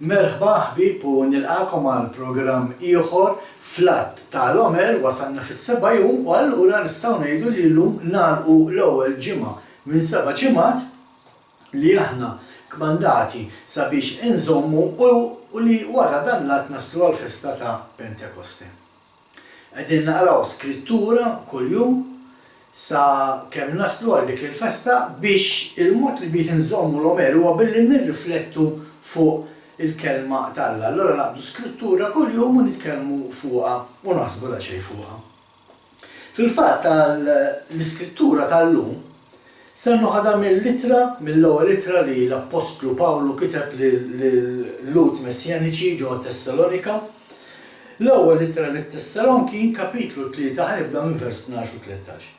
Merħba ħbib u nilqakom għal programm ieħor flat tal-Omer wasalna fis-7 jum u allura nistgħu ngħidu li llum nagħlqu l-ewwel ġimgħa minn 7 ġimgħat li aħna kmandati sabiex inżommu u li wara dan lat naslu għal festa ta' Pentekoste. Qegħdin naqraw skrittura kuljum sa kemm naslu għal dik il-festa biex il-mod li bih inżommu l-Omer huwa billi nirriflettu fuq il-kelma tal-Alla. Allora naqbdu skrittura kuljum u nitkellmu fuqha u naħsbu da xejn fuqha. Fil-fatt l-iskrittura tal-lum se noħodha mill-ewwel ittra li l-Apostlu Pawlu kiteb lil-Lut Messjaniċi ġewwa Tessalonika. L-ewwel ittra lit-Tessaloniki kapitlu 3 ħanibda minn vers 12 u 13.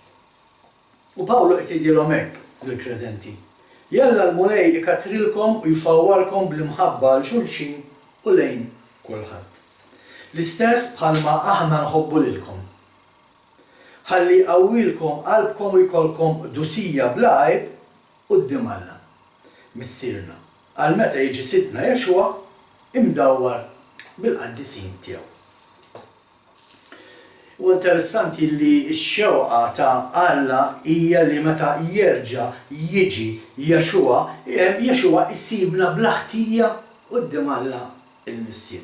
U Pawlu qed jgħidilhom hekk lill-kredenti. Jalla l-mulej ikatrilkom u jfawwarkom bl-imħabba l-xulxin u lejn kulħadd. L-istess bħalma aħna nħobbu lilkom. Ħalli qawwilkom qalbkom u jkollkom dusija bl-għajb quddiem Alla. Missierna għal meta jiġi sidna Jexwa imdawwar bil-qaddisin tiegħu. U interessanti li x-xewqa ta' Alla hija li meta jerġa' jiġi Jexwa issibna bl-ħtija quddiem Alla il-Missier.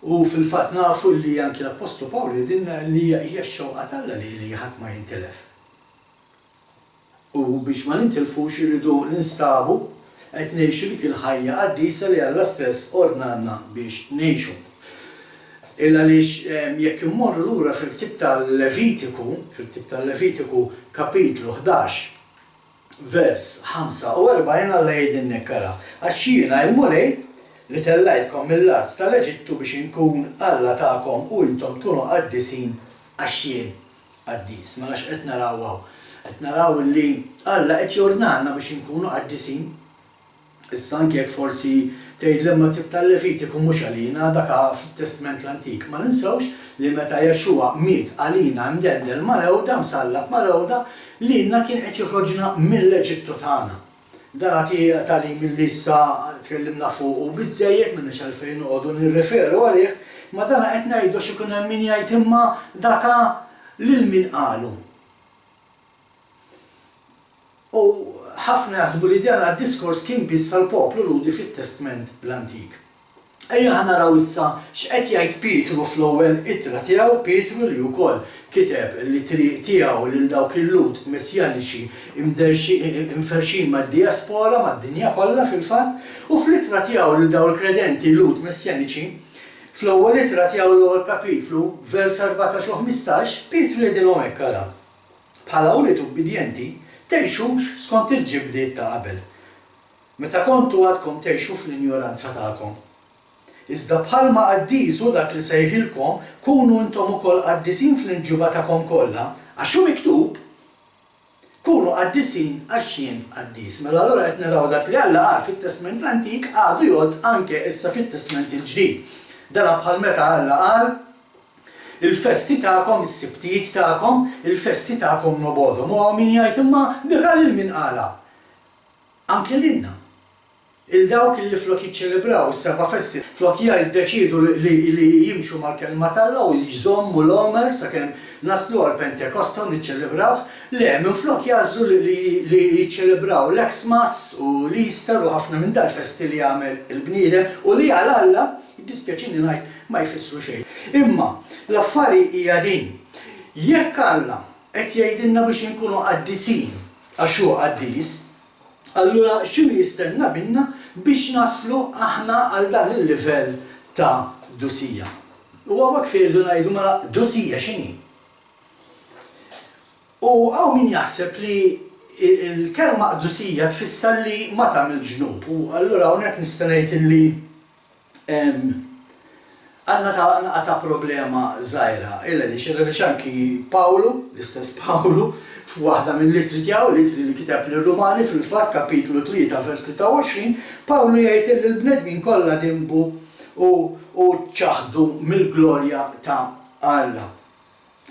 U fil-fatt nafu li anke l-Apostlu Pawlu jgħidilna li hija x-xewqa tal-Alla li ħadd ma jintelef. U biex ma nintilfux irridu ninstabu qed ngħixu dik il-ħajja qaddisa li Alla stess ordnanna biex ngħixu. Illa lix jekk immorru lura fil-ktib tal-Levitiku kapitlu 11 vers 45 Alla jgħidilna kara għax jiena l-mulej li tellajtkom mill-art tal-Eġittu biex inkun Alla tagħkom u intom tkunu qaddisin għax jien qaddis. Mela x'qed naraw qed naraw li Alla qed jordnanna biex inkunu qaddisin. Issa anke jekk forsi tgħid lemma ktib tal-Levitiku mhux għalina dak fit-Testament l-Antik. Ma ninsewx li meta Jexwa miet għalina mdendel mal-ewda msallab mal-ewda li lna kien qed joħroġna mill-Eġittu tagħna. Dan għati milli issa tkellimna fuq u biżżejjed m'għandniex għalfejn noqogħdu nirreferu għalih, ma dan qed ngħidu x'ikun hemm min jgħid imma daka lil min qalu. U ħafna jaħsbu li dan għad-diskors kien biss għall-poplu ludi fit-Testament l-Antik. Ejja ħanaraw issa x'qed jgħid Pietru fl-ewwel ittra tiegħu, Pietru li wkoll kiteb li-tri tiegħu lil dawk il-Lut Messjaniċi imferxin mad-diaspora mad-dinja kollha fil-fatt, u fl-ittra tiegħu lil dawn il-kredenti Lut Messjaniċi fl-ewwel ittra tiegħu l-ewwel kapitlu vers 14 u 15 Pietru jgħidilhom hekk ara. Bħala wlied ubbidjenti tgħixux skont il-ġibdiet ta' qabel. Meta kontu għadkom tgħixu fl-injoranza tagħkom. Iżda bħalma qaddisu dak li sejħilkom kunu intom ukoll qaddisin fl-inġiba tagħkom kollha għax hu miktub kunu qaddisin għax jien qaddis. Mela allura qed naraw dak li Alla qal fit-Testament l-Antik għadu jgħod anke issa fit-Testament il-ġdid. Dan bħal meta Alla qal il-festi tagħkom, is-sibtijiet tagħkom, il-festi tagħkom nobodhom. U min jgħid imma dik għal min qala. Anke lilna. Il-dawk li flok jiċċelebraw is-seba' festi, flok jiddeċiedu li jimxu mal-kelma tal-Alla u jżommu l-Omer sakemm naslu għal Pentekosta u niċċelebraw, le minflok jażlu li jiċċelebraw l-Xmas u l-Easter u ħafna minn dal-festi li jagħmel il-bniedem u li għal Alla jiddispjaċini ngħid ma jfissru xejn. Imma l-affari hija din. Jekk Alla qed jgħidilna biex inkunu qaddisin għax hu qaddis, allura x'inhu jistenna minna biex naslu aħna għal dan il-livell ta' dusija. U hawnhekk fejn ngħidu mela dusija x'inhi. U hawn min jaħseb li l-kelma dusija tfisser li ma tagħmel ġnub. U allura hawnhekk nista' ngħid illi għandna ta' problema żgħira. Illa li anki Pawlu, l-istess Pawlu, f'waħda mill-litri tiegħu, litri li kiteb lir-Rumani fil-fatt kapitlu 3 vers 23, Pawlu jgħid li l-bnedmin kollha dimbu u ċaħdu mill-glorja ta' Alla.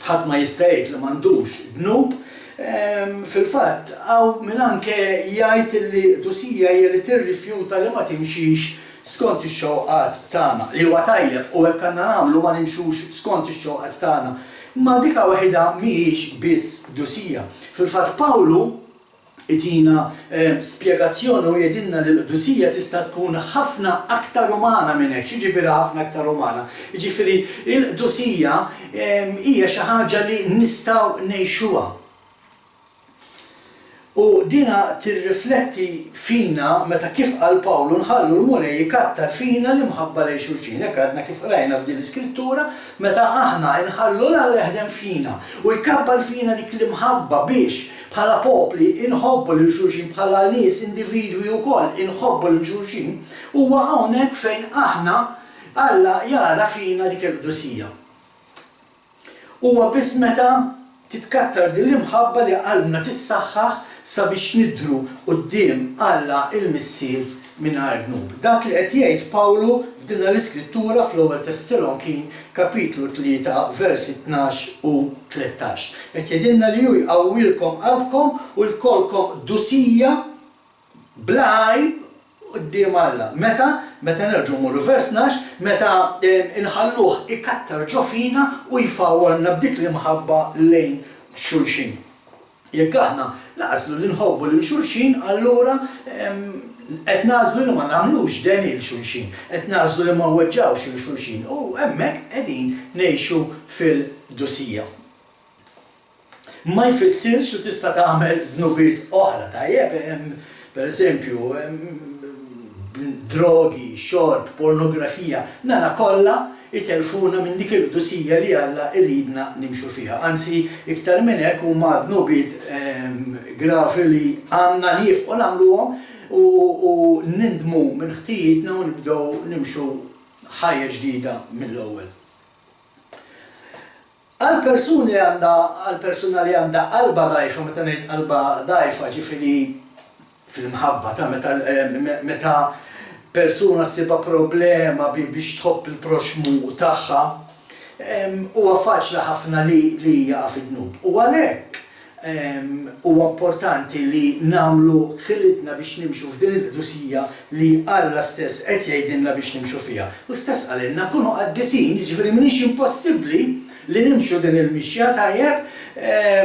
Ħadd ma jista' jgħid li m'għandux dnub fil-fatt għaw min anke jgħid li dusija hija li tirrifjuta li ma timxix skont ix-xewqat tagħna li huwa tajjeb u hekk għandna nagħmlu ma nimxux skont ix-xewqat tagħna. Ma dika waħda mhijiex biss dusija. Fil-fatt Pawlu itina spjegazzjoni u jedinna li l-dusija tista' tkun ħafna aktar umana minn hekk, jiġifieri ħafna aktar umana. Jiġifieri il-dusija hija xi ħaġa li nistgħu ngħixuha. U dina tirrifletti fina meta kif qal Pawlu nħallu l-mulej jikattar fina li mħabba lejn xulxin. Hekk għadna kif rajna f'din l-iskrittura meta aħna nħallu l jaħdem fina u jkabbal fina dik li mħabba biex bħala popli inħobbu lil xulxin bħala nies individwi wkoll inħobbu lil xulxin huwa hawnhekk fejn aħna Alla jara fina dik il-qdusija. Huwa biss meta titkattar din l-imħabba li qalbna tissaħħaħ sabiex nidru quddiem Alla il-Missier mingħajr dnub. Dak li qed jgħid Pawlu f'din l-iskrittura fl-ewwel Tessalonikin kapitlu 3 versi 12 u 13. Qed jgħidilna li hu jqawwilkom qalbkom u lkolkom dusija blajb quddiem Alla. Meta nerġgħu mmorru vers 12, meta inħalluh ikattar ġo fina u jfawwarna b'dik l-imħabba lejn xulxin. Jekk aħna naqslu li nħobbu lil xulxin, allura qed nażlu li ma nagħmlux dan il-xulxin, qed nażlu li ma weġġawx il-xulxin u hemmhekk qegħdin ngħixu fil-dusija. Ma jfissirx li tista' tagħmel dnubiet oħra tajjeb, pereżempju drogi, xorb, pornografija, nana kollha itelfuna minn dik il-dusija li Alla irridna nimxu fiha. Anzi, iktar minn hekk huma dnubiet grafi li għandna nifqu nagħmluhom u nindmu minn ħtijitna u nibdew nimxu ħajja ġdida mill-ewwel. Għal-persuna li għandha qalba dgħajfa, meta ngħid qalba dgħajfa ġifieri fil-mħabba ta' meta persuna ssiba problema biex tħobb il-proxmu tagħha, huwa faċli ħafna li jaqa' fid-dnub. U għalhekk huwa importanti li nagħmlu ħilitna biex nimxu f'din il-qdusija li Alla stess qed jgħidilna biex nimxu fiha. U stess qalilna kunu qaddisin, jiġifieri m'iniex impossibbli li nimxu din il-mixja tajjeb,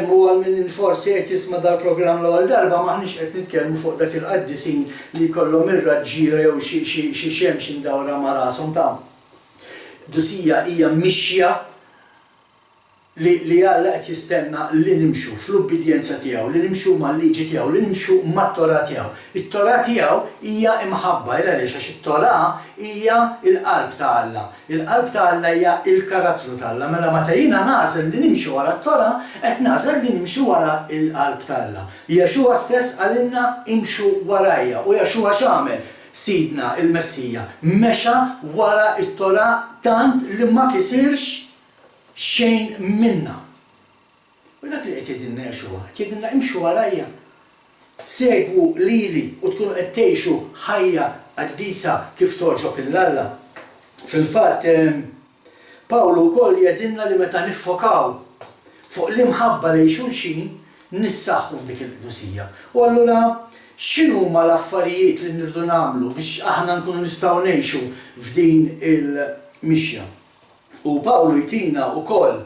u għal-min forsi qed jisma' dal-programm l-ewwel darba maħniex qed nitkellmu fuq dak il-qaddisin li jkollhom ir-raġġiera jew xi xemx indawra ma' rashom ta'. Dusija hija mixja li Alla qed jistenna li nimxu fl-ubbidjenza tiegħu, li nimxu mal-liġi tiegħu, li nimxu mat-Torah tiegħu. It-Torah tiegħu hija imħabba għaliex għax it-Torah hija l-qalb ta' Alla. Il-qalb ta' Alla hija l-karattru ta' Alla. Mela meta jiena nażel li nimxu wara t-Torah, qed nażel li nimxu wara l-qalb ta' Alla. Jaxuwa stess għalilna imxu warajja u Jaxuwa x'għamel? Sidna il-Messija mexa wara t-Torah tant li ma kisirx xejn minna. U dak li qed jgħidilna Jaxuwa, qed jgħidilna imxu warajja. Segwu lili u tkunu qed tgħixu ħajja qaddisa kif toġob il-Alla. Fil-fatt Pawlu wkoll jgħidilna li meta niffokaw fuq l-imħabba lejn xulxin nissaħħu f'dik il-qdusija. U allura x'inhuma l-affarijiet li nirdu nagħmlu biex aħna nkunu nistgħu ngħixu f'din il-mixja. U Pawlu jtina wkoll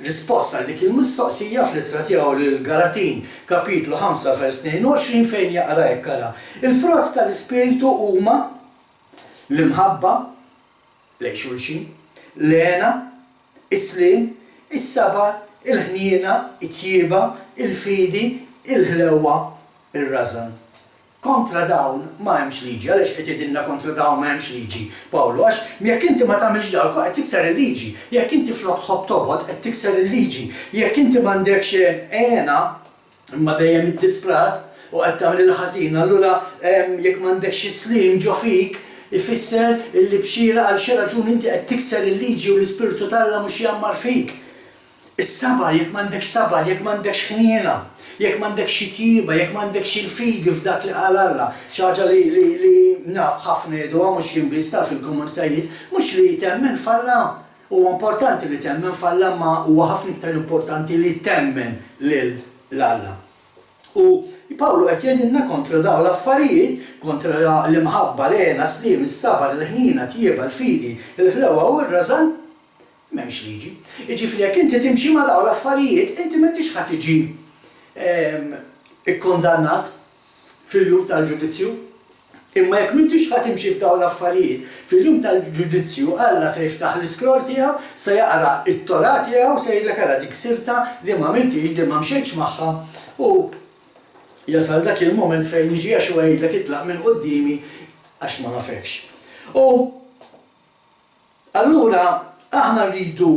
risposta dik il-mistoqsija fl-ittra tiegħu lill-Galatin, kapitlu 5 vers 22 fejn jaqra hekk ara. Il-frott tal-Ispiritu huma l-imħabba lejn xulxin, l-għena, is-sliem, is-sabar, il-ħniena, it-tjieba, il-fidi, il-ħlewwa, ir-rażan. Kontra dawn ma hemmx liġi, għaliex qed jgħidilna kontra dawn ma hemmx liġi. Pawlu għax jekk inti ma tagħmilx dawk qed tikser il-liġi, jekk inti flok tħobb tobgħod qed tikser il-liġi, jekk inti m'għandekx għena imma dejjem id-disprat u qed tagħmel il-ħażin, allura jekk m'għandekx is-sliem ġo fik ifisser li b'xira għal xi raġun inti qed tikser il-liġi u l-Ispirtu tal-Alla mhux jammar fik. Is-sabar, jekk m'għandekx sabar, jekk m'għandekx ħniena, jekk m'għandekx xi tjieba, jekk m'għandekx il-fidi f'dak li qal Alla, xi ħaġa li naf ħafna jgħiduha mhux jien biss taf fil-komunitajiet, mhux li temmen falla. Huwa importanti li temmen falla, ma huwa ħafna iktar importanti li temmen lil l-Alla. U Pawlu qed jgħidilna kontra dawn l-affarijiet, kontra l-imħabba l-għena, slim, is-sabar, l-ħnina, tjieba, l-fidi, il-ħlewa u r-rażan, m'hemmx liġi. Jiġifieri jekk inti timxi ma' dawn l-affarijiet, inti m'intix ħadd tiġi ikkondannat fil-jum tal-ġudizzju. Imma jekk m'intix ħadd timxi f'dawn l-affarijiet, fil-jum tal-ġudizzju Alla se jiftaħ l-iskroll tiegħu, se jaqra t-Torah tiegħu, se jgħidlek ara dik sirta li ma għamiltix, li ma mxejtx magħha u jasal dak il-moment fejn jiġi għax u għajdlek itlaq minn qudiemi għax ma nafekx. U allura aħna rridu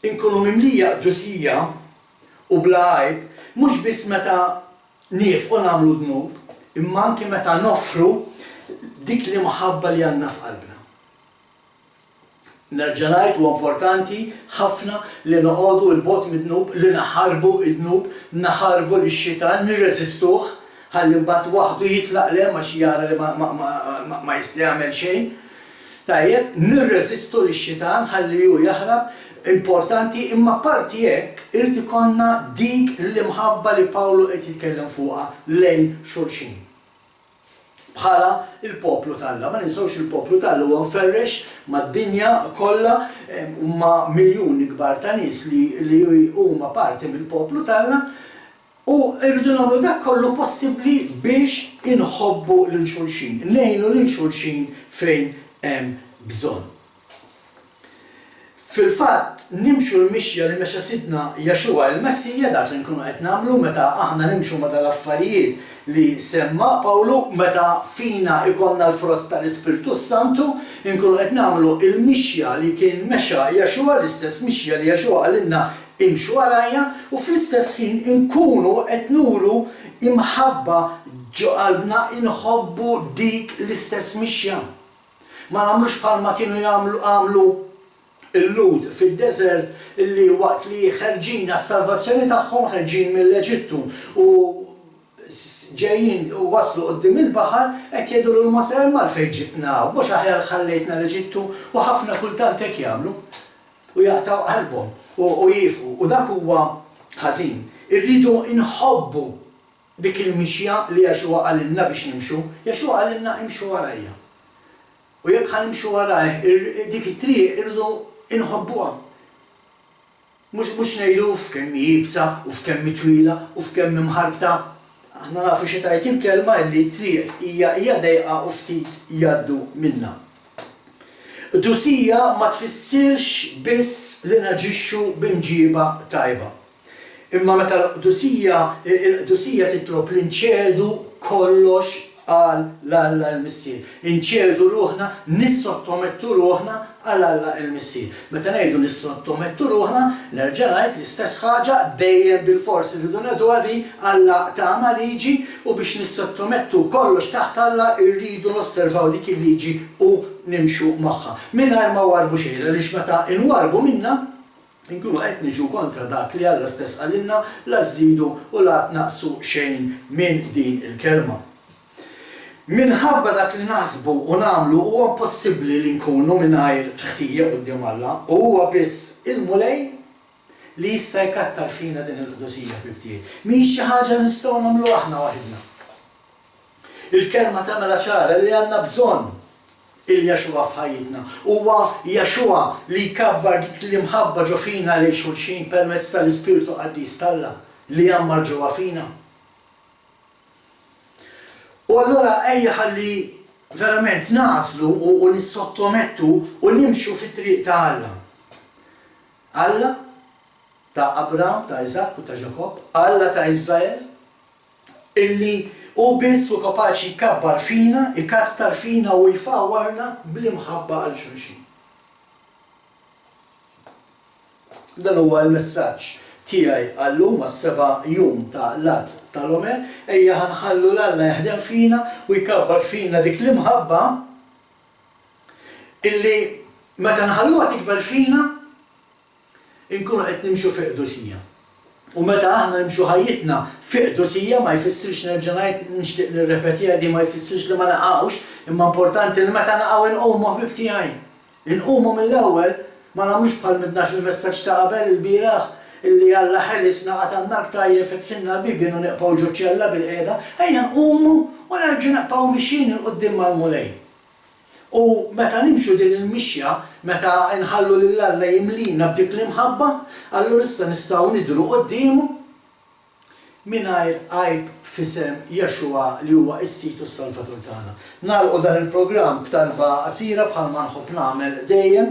inkunu mimlija qdusija u bla għajb, mhux biss meta nifqu nagħmlu dnub, imma anke meta noffru dik li maħabba li għandna f'qalbna. Nerġa' ngħid huwa importanti ħafna li noqogħdu l-bot mid-dnub, li naħarbu id-dnub, naħarbu lix-xitan, nirreżistuh, ħalli mbagħad waħdu jitlaq le ma xi jara li ma jista' jagħmel xejn. Tajjeb, nirreżistu lix-xitan ħalli hu jaħrab, importanti imma parti hekk irid ikollna dik l-imħabba li Pawlu qed jitkellem fuqha lejn xulxin. Bħala il-poplu tal-Alla, ma ninsawx il-poplu tal-Alla huwa mferrex mad-dinja kollha huma miljuni kbar ta' nies li huma parti mill-poplu tal-Alla u rridu nagħmlu dak kollu possibbli biex inħobbu lil xulxin, ngħinu lil xulxin fejn hemm bżonn. Fil-fatt nimxu l-mixja li mexa sidna Jaxua il-Messija dak li nkunu qed nagħmlu meta aħna nimxu ma' dal-affarijiet li semma Pawlu meta fina ikonna l-frott tal-Ispiritu Santu nkunu qed nagħmlu il-mixja li kien mexa Jaxua l-istess mixja li Jaxua għalilna imxu għarajja u fl-istess ħin inkunu qed nuru imħabba ġo qalbna inħobbu dik l-istess mixja. Ma nagħmlux bħalma kienu għamlu il-Lut fid-desert illi waqt li ħerġin għas-salvazzjoni tagħhom ħerġin mill-Eġittu u ġejjin u waslu qudiem il-baħar qed jgħidu lil Mosè malfejn ġibna mhux aħjar ħallejtna l-Eġittu u ħafna kultant hekk jagħmlu u jaqtaw qalbhom u jifqu u dak huwa ħażin. Irridu inħobbu dik il-mixja li Jaxua qalilna biex nimxu, Jaxua qalilna imxu warajja. U jekk ħanimxu warajh dik it-triq irridu inħobbuha. Mhux ngħidu f'kemm jibsa u f'kemm twila u f'kemm imħarbta. Aħna nafu xi tajt il-kelma li t-triq hija dejqa u ftit jgħaddu minnha. Dusija ma tfissirx biss li naġixxu b'imġiba tajba. Imma meta il-qdusija titlob li nċedu kollox għal l-Alla l-Missier. Inċedu ruħna, nissottomettu ruħna għal Alla l-Missier. Meta ngħidu nissottomettu ruħna, nerġa' ngħid l-istess ħaġa dejjem bil-forsi li ngħidu għadi Alla tagħna liġi u biex nissottomettu kollox taħt Alla rridu nosservaw dik il-liġi u nimxu magħha. Mingħajr ma warbu xejn għaliex meta inwarbu minnha inkunu qed niġu kontra dak li Alla stess qalilna la żidu u la tnaqsu xejn minn din il-kelma. Minħabba dak li naħsbu u nagħmlu huwa impossibbli li nkunu mingħajr ħtija quddiem Alla u huwa biss il-mulej li jista' jkattar fina din il-qdusija bibtiej. Mhix xi ħaġa nistgħu nagħmlu aħna waħedna. Il-kelma tagħmilha ċara li għandna bżonn il-Jaxua f'ħajjitna. Huwa Jaxua li jkabbar dik li mħabba ġo fina lejn xulxin permezz tal-Ispiritu Qaddiż tal-Alla li jammar ġewwa fina. U allura ejja ħalli verament nażlu u nissottomettu u nimxu fit-triq ta' Alla. Alla ta' Abram, ta' Isaac u ta' Ġakob, Alla ta' Iżrael, illi u biss u kapaċi jkabbar fina, ikattar fina u jfawwarna bl-imħabba għal xulxin. Dan huwa l-messaġġ tiegħi għallum għas-7 jum ta' lat tal-Omer, ejja ħanħallu l-Alla jaħdem fina u jkabbar fina dik l-imħabba illi meta nħalluha tikber fina inkunu qed nimxu fi qdusija. U meta aħna nimxu ħajjitna fi qdusija ma jfissirx nerġa' ngħid nixtieq nirrepetiha di ma jfissirx li ma naqgħux, imma importanti li meta naqgħu inqumu ħbib tiegħi. Inqumu mill-ewwel ma nagħmlux bħal midna fil-messaġġ ta' qabel il-bieraħ illi Alla ħellisna għatanna ktajje fetħinna l-bibin u neqpaw ġuċċella bil-qeda, ejja nqumu u nerġu neqpaw mixin il-qoddim mal-mulej. U meta nimxu din il-mixja, meta nħallu lill-Alla jimlina b'dik l-imħabba, allura issa nistgħu nidru qoddimu mingħajr għajb fisem Jexua li huwa s-Situ s-Salvatur tagħna. Nagħlqu dan il-programm b'talba qasira bħalma nħobb nagħmel dejjem.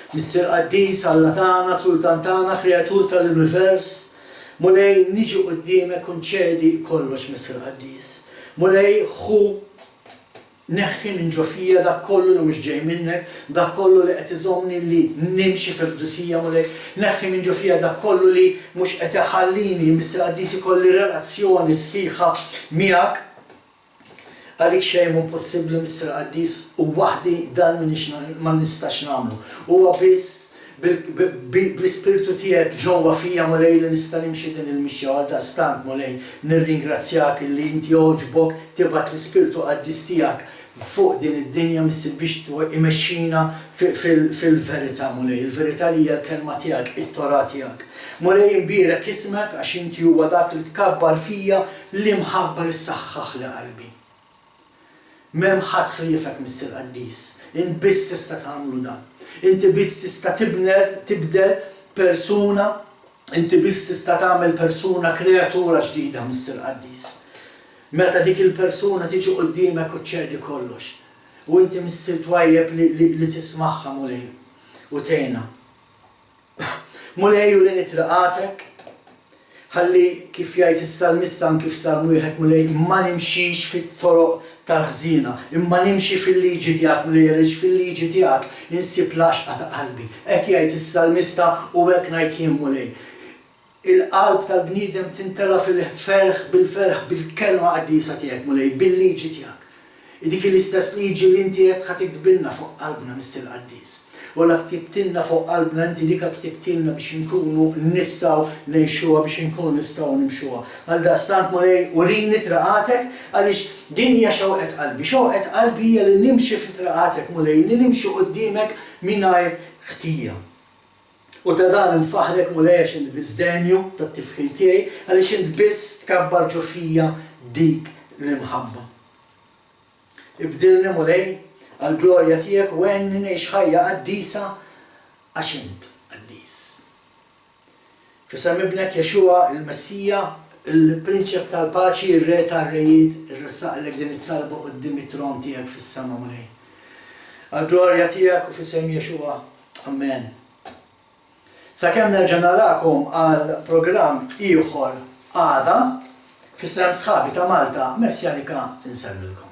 Mister Qaddis Alla tagħna, Sultan tagħna, Kreatur tal-Univers, mulej niġi quddiemek u nċedi kollox Mister Qaddis. Mulej ħu neħħi minn ġofija dak kollu li mhux ġej minnek, dak kollu li qed iżommni li nimxi fil-qdusija mulej, neħħi minn ġofija dak kollu li mhux qed iħallini Mister Qaddis ikolli relazzjoni sħiħa miegħek. Għalik xejn impossibbli Mister Qaddis u waħdi dan ma nistax nagħmlu. Huwa biss bl-ispirtu tiegħek ġewwa fija mulej li nista' nimxi din il-mixja għal daqstant mulej nirringrazzjak illi inti jogħġbok tibgħat l-ispirtu Qaddis tiegħek fuq din id-dinja Mister biex imexxina fil-verità mulej. Il-verità li hija l-kelma tiegħek, it-Torah tiegħek. Mulej imbierek ismek għax inti huwa dak li tkabbar fija li mħabba li saħħaħ li qalbi. M'hemm ħadd ħliefek Mister Qaddis, in biss tista' tagħmlu dan. Inti biss tista' tibdel persuna, inti biss tista' tagħmel persuna kreatura ġdida Mister Qaddis. Meta dik il-persuna tiġi quddiemek u tċedi kollox. U inti Mister twajjeb li tismagħha mulej u tgħinha. Mulej u li nitraqatek, ħalli kif jgħid is-salmista kif salmu wieħed mulej ma nimxix fit-toroq tal-ħżina, imma nimxi fil-liġi tiegħek mulej għaliex fil-liġi tiegħek insib laxqa ta' qalbi. Hekk jgħid is-salmista u hekk ngħid jien mulej. Il-qalb tal-bniedem tintela fil-ferħ bil-ferħ bil-kelma qaddisa tiegħek mulej, bil-liġi tiegħek. Dik l-istess liġi li inti qed ħatibdilna fuq qalbna Mister Qaddis. U la ktibtilna fuq qalbna inti dik ktibtilna biex inkunu nistgħu ngħixuha biex inkunu nistgħu nimxuha. Għal daqstant mulej urini traqatek għaliex din hija xewqet qalbi. Xewqet qalbi hija li nimxi fi traqatek mulej, li nimxi quddiemek mingħajr ħtija. U ta' dan infaħrek mulej għax int biżdenju tat-tifħil tiegħi għaliex int biss tkabbar ġo fija dik l-imħabba. Ibdilni mulej għal-glorja tiegħek u għenni ngħix ħajja qaddisa għax int qaddis. Fisem ibnek Jexua il-Messija, il-Prinċep tal-Paċi, ir-Re tar-Rejiet, irressaqlek din it-talba quddiem it-tron tiegħek fis-sema mulej. Għal-glorja tiegħek u fisem Jexua. Amen. Sakemm nerġa' narakom għal programm ieħor għada fisem sħabi ta' Malta Messjanika insemmilkom.